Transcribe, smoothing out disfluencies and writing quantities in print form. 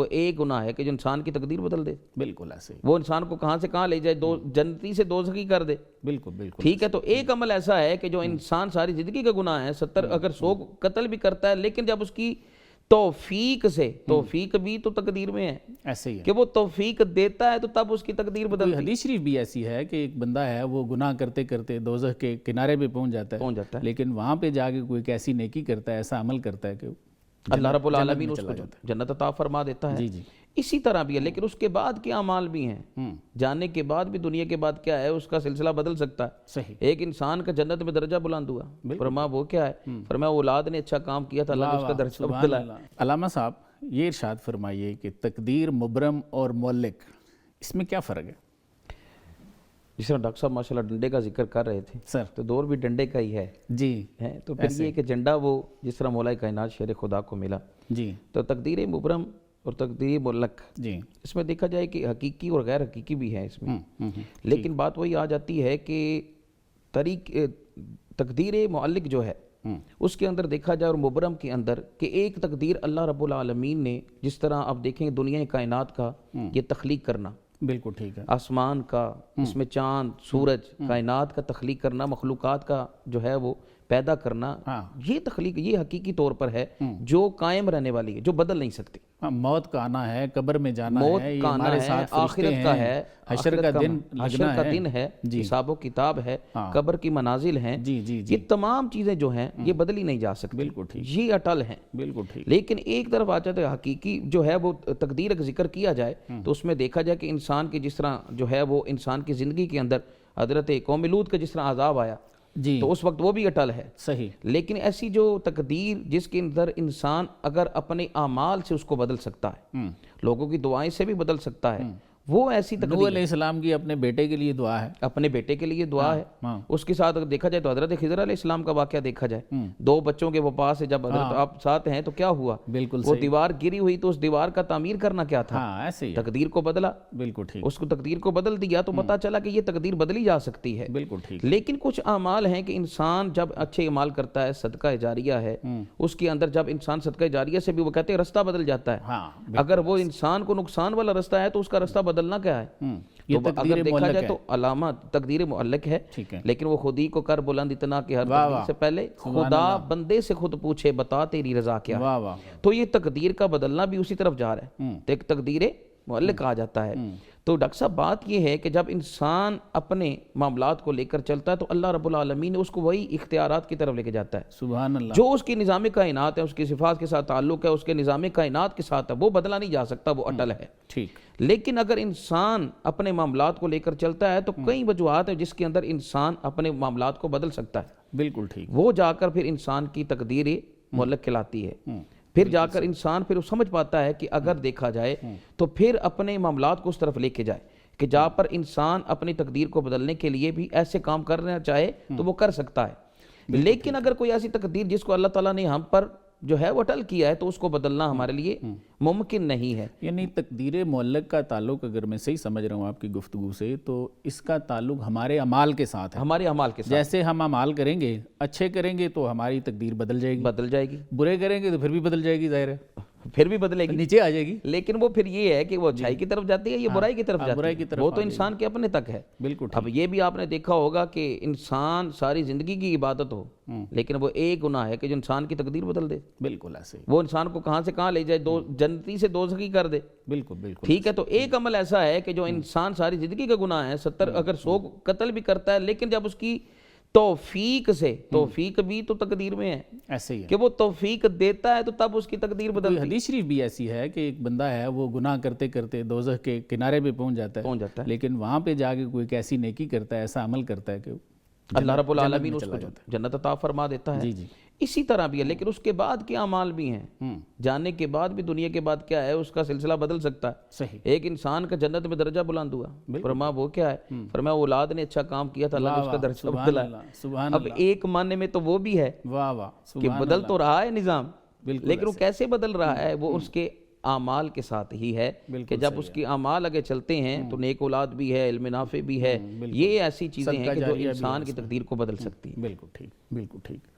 وہ ایک گناہ ہے کہ جو انسان کی تقدیر بدل دے. بالکل ایسے ہی. وہ انسان کو کہاں سے کہاں لے جائے, جنتی سے دوزخی کر دے. بالکل بالکل. ٹھیک ہے, تو ایک عمل ایسا ہے کہ جو انسان ساری زندگی کا گناہ ہے, 70 اگر 100 قتل بھی کرتا ہے, لیکن جب اس کی توفیق سے, توفیق بھی تو تقدیر میں ہے ایسے ہی ہے کہ وہ توفیق دیتا ہے تو تب اس کی تقدیر بدلتی ہے. حدیث شریف بھی ایسی ہے کہ ایک بندہ ہے وہ گناہ کرتے کرتے دوزخ کے کنارے پہ پہنچ جاتا ہے, لیکن وہاں پہ جا کے کوئی ایسی نیکی کرتا ہے, ایسا عمل کرتا ہے کہ اللہ رب العالمین اس کو جنت عطا فرما دیتا ہے. جی جی. اسی طرح بھی ہے, لیکن اس کے بعد کے اعمال بھی ہیں, جانے کے بعد بھی دنیا کے بعد کیا ہے, اس کا سلسلہ بدل سکتا ہے. صحیح. ایک انسان کا جنت میں درجہ بلند ہوا, فرمایا وہ کیا ہے, فرمایا اولاد نے اچھا کام کیا تھا, اللہ نے اس کا درجہ بدلا. علامہ صاحب یہ ارشاد فرمائیے کہ تقدیر, مبرم اور مولک, اس میں کیا فرق ہے؟ جس طرح ڈاکٹر صاحب ماشاءاللہ ڈنڈے کا ذکر کر رہے تھے سر, تو دور بھی ڈنڈے کا ہی ہے. جی. تو پھر یہ کہ جھنڈا وہ جس طرح مولا کائنات شیر خدا کو ملا, جی, تو تقدیر مبرم اور تقدیر ملک, جی, اس میں دیکھا جائے کہ حقیقی اور غیر حقیقی بھی ہے اس میں. لیکن بات وہی آ جاتی ہے کہ تقدیر معلق جو ہے اس کے اندر دیکھا جائے اور مبرم کے اندر کہ ایک تقدیر اللہ رب العالمین نے, جس طرح آپ دیکھیں دنیا کائنات کا یہ تخلیق کرنا, بالکل ٹھیک ہے, آسمان کا, اس میں چاند, سورج, کائنات کا تخلیق کرنا, مخلوقات کا جو ہے وہ پیدا کرنا, یہ تخلیق, یہ حقیقی طور پر ہے جو قائم رہنے والی ہے, جو بدل نہیں سکتی. موت کا آنا ہے, قبر میں جانا موت ہے, کا آنا ہے, آخرت کا ہے, حشر کا دن لگنا ہے, حساب و کتاب ہے, قبر کی منازل ہیں, یہ تمام چیزیں جو ہیں یہ بدلی نہیں جا سکتی. بالکل ٹھیک, یہ اٹل ہیں. بالکل ٹھیک. لیکن ایک طرف آ جاتا ہے حقیقی جو ہے وہ تقدیر کا ذکر کیا جائے تو اس میں دیکھا جائے کہ انسان کی جس طرح جو ہے وہ انسان کی زندگی کے اندر حضرت قوم لوط کا جس طرح عذاب آیا, جی, تو اس وقت وہ بھی اٹل ہے. صحیح. لیکن ایسی جو تقدیر جس کے اندر انسان اگر اپنے اعمال سے اس کو بدل سکتا ہے, لوگوں کی دعائیں سے بھی بدل سکتا ہے, وہ ایسی تقدیر. نوح علیہ السلام کی اپنے بیٹے کے لیے دعا ہے, اپنے بیٹے کے لیے دعا ہے. اس کے ساتھ اگر دیکھا جائے تو حضرت خضر علیہ السلام کا واقعہ دیکھا جائے, 2 بچوں کے وفات سے جب حضرت آپ ساتھ ہیں تو کیا ہوا, بالکل وہ دیوار گری ہوئی تو اس دیوار کا تعمیر کرنا کیا تھا, ایسے ہی تقدیر کو بدلا. بالکل ٹھیک. اس کو تقدیر کو بدل دیا تو پتہ چلا کہ یہ تقدیر بدلی جا سکتی ہے. بالکل ٹھیک. لیکن کچھ اعمال ہیں کہ انسان جب اچھے اعمال کرتا ہے, صدقہ جاریہ ہے, اس کے اندر جب انسان صدقہ جاریہ سے بھی وہ کہتے ہیں رستہ بدل جاتا ہے. اگر وہ انسان کو نقصان والا رستہ ہے تو اس کا رستہ بدلنا کیا ہے, تو اگر دیکھا جائے تو علامہ تقدیر معلق ہے. لیکن وہ خود ہی کو کر بلند اتنا کہ ہر تقدیر سے پہلے خدا بندے سے خود پوچھے بتا تیری رضا کیا ہے. تو یہ تقدیر کا بدلنا بھی اسی طرف جا رہا ہے, تو ایک تقدیر معلق آ جاتا ہے. تو ڈاکٹر صاحب بات یہ ہے کہ جب انسان اپنے معاملات کو لے کر چلتا ہے تو اللہ رب العالمین اس کو وہی اختیارات کی طرف لے کے جاتا ہے. سبحان اللہ. جو اس کی نظام کائنات ہے, اس کی صفات کے ساتھ تعلق ہے, اس کے نظام کائنات کے ساتھ ہے, وہ بدلا نہیں جا سکتا, وہ اٹل ہے. ٹھیک. لیکن اگر انسان اپنے معاملات کو لے کر چلتا ہے تو کئی وجوہات ہیں جس کے اندر انسان اپنے معاملات کو بدل سکتا ہے. بالکل ٹھیک. وہ جا کر پھر انسان کی تقدیر معلق کہلاتی ہے. پھر جا کر انسان پھر سمجھ پاتا ہے کہ اگر دیکھا جائے تو پھر اپنے معاملات کو اس طرف لے کے جائے کہ جہاں پر انسان اپنی تقدیر کو بدلنے کے لیے بھی ایسے کام کرنا چاہے تو وہ کر سکتا ہے. لیکن اگر کوئی ایسی تقدیر جس کو اللہ تعالیٰ نے ہم پر جو ہے وہ اٹل کیا ہے تو اس کو بدلنا ہمارے لیے ممکن نہیں ہے. یعنی تقدیر معلق کا تعلق اگر میں صحیح سمجھ رہا ہوں آپ کی گفتگو سے, تو اس کا تعلق ہمارے اعمال کے ساتھ ہے. ہمارے اعمال کے ساتھ. جیسے ہم اعمال کریں گے, اچھے کریں گے تو ہماری تقدیر بدل جائے گی, برے کریں گے تو پھر بھی بدل جائے گی, ظاہر ہے پھر بھی بدلے گی, نیچے آ جائے گی. لیکن وہ پھر یہ ہے کہ وہ اچھائی کی طرف جاتی ہے, یہ برائی کی طرف جاتی ہے, وہ تو انسان کے اپنے تک ہے. بالکل. اب یہ بھی آپ نے دیکھا ہوگا کہ انسان ساری زندگی کی عبادت ہو لیکن وہ ایک گناہ ہے کہ جو انسان کی تقدیر بدل دے. بالکل ایسے ہی. وہ انسان کو کہاں سے کہاں لے جائے, جنتی سے دوزخی کر دے. بالکل بالکل. ٹھیک ہے, تو ایک عمل ایسا ہے کہ جو انسان ساری زندگی کا گناہ ہے, 70 اگر 100 قتل بھی کرتا ہے, لیکن جب اس کی توفیق سے, توفیق بھی تو تقدیر میں ہے, ایسے ہی ہے کہ وہ توفیق دیتا ہے تو تب اس کی تقدیر بدلتی ہے. حدیث شریف بھی ایسی ہے کہ ایک بندہ ہے وہ گناہ کرتے کرتے دوزخ کے کنارے پہ پہنچ جاتا ہے, لیکن وہاں پہ جا کے کوئی ایسی نیکی کرتا ہے, ایسا عمل کرتا ہے کہ اللہ رب العالمین اس کو جنت عطا فرما دیتا ہے. جی جی. اسی طرح بھی ہے, لیکن اس کے بعد کے اعمال بھی ہیں, جانے کے بعد بھی دنیا کے بعد کیا ہے, اس کا سلسلہ بدل سکتا ہے. صحیح. ایک انسان کا جنت میں درجہ بلند ہوا, فرمایا وہ کیا ہے, فرمایا اولاد نے اچھا کام کیا تھا, اللہ نے اس کا درجہ بدلا. اب ایک معنی میں تو وہ بھی ہے کہ بدل تو رہا ہے نظام, لیکن وہ کیسے بدل رہا ہے, وہ اس کے اعمال کے ساتھ ہی ہے کہ جب اس کی اعمال آگے چلتے ہیں تو نیک اولاد بھی ہے, علم نافع بھی ہے, یہ ایسی چیزیں ہیں کہ جو انسان کی تقدیر کو بدل سکتی ہیں. بالکل ٹھیک, بالکل ٹھیک.